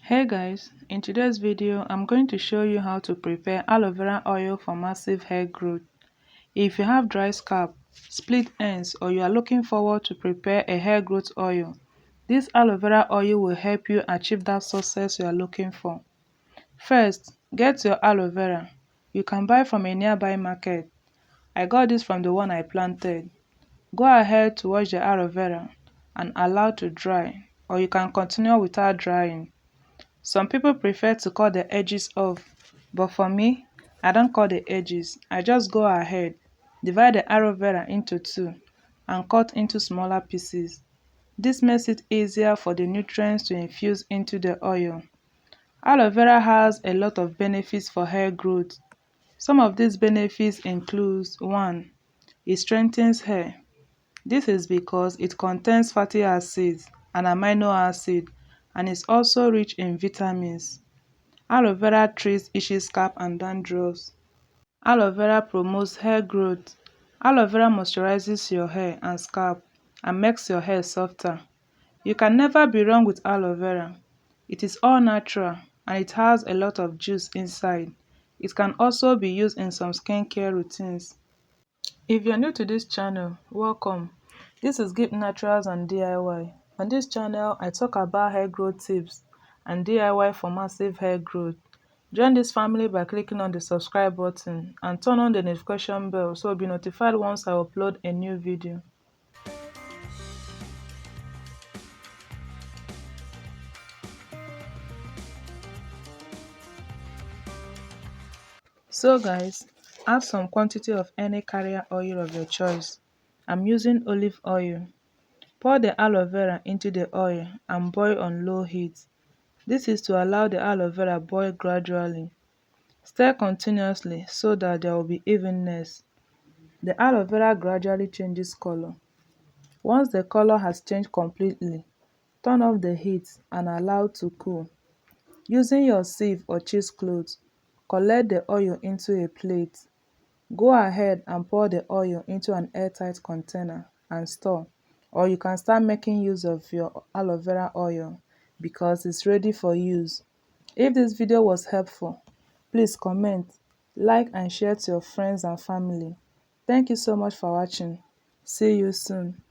Hey guys, in today's video I'm going to show you how to prepare aloe vera oil for massive hair growth. If you have dry scalp, split ends, or you are looking forward to prepare a hair growth oil, this aloe vera oil will help you achieve that success you are looking for. First, get your aloe vera. You can buy from a nearby market. I got this from the one I planted. Go ahead to wash the aloe vera and allow to dry, or you can continue without drying. Some people prefer to cut the edges off, but for me, I don't cut the edges. I just go ahead, divide the aloe vera into two, and cut into smaller pieces. This makes it easier for the nutrients to infuse into the oil. Aloe vera has a lot of benefits for hair growth. Some of these benefits include 1. It strengthens hair. This is because it contains fatty acids and amino acid and is also rich in vitamins. Aloe vera treats itchy scalp and dandruff. Aloe vera promotes hair growth. Aloe vera moisturizes your hair and scalp and makes your hair softer. You can never be wrong with aloe vera. It is all natural and it has a lot of juice inside. It can also be used in some skincare routines. If you're new to this channel, welcome. This is Gift Naturals and DIY. On this channel, I talk about hair growth tips and DIY for massive hair growth. Join this family by clicking on the subscribe button and turn on the notification bell so you'll be notified once I upload a new video. So guys, add some quantity of any carrier oil of your choice. I'm using olive oil. Pour the aloe vera into the oil and boil on low heat. This is to allow the aloe vera boil gradually. Stir continuously so that there will be evenness. The aloe vera gradually changes color. Once the color has changed completely, turn off the heat and allow to cool. Using your sieve or cheesecloth, collect the oil into a plate. Go ahead and pour the oil into an airtight container and store, or you can start making use of your aloe vera oil because it's ready for use. If this video was helpful, please comment, like and share to your friends and family. Thank you so much for watching. See you soon.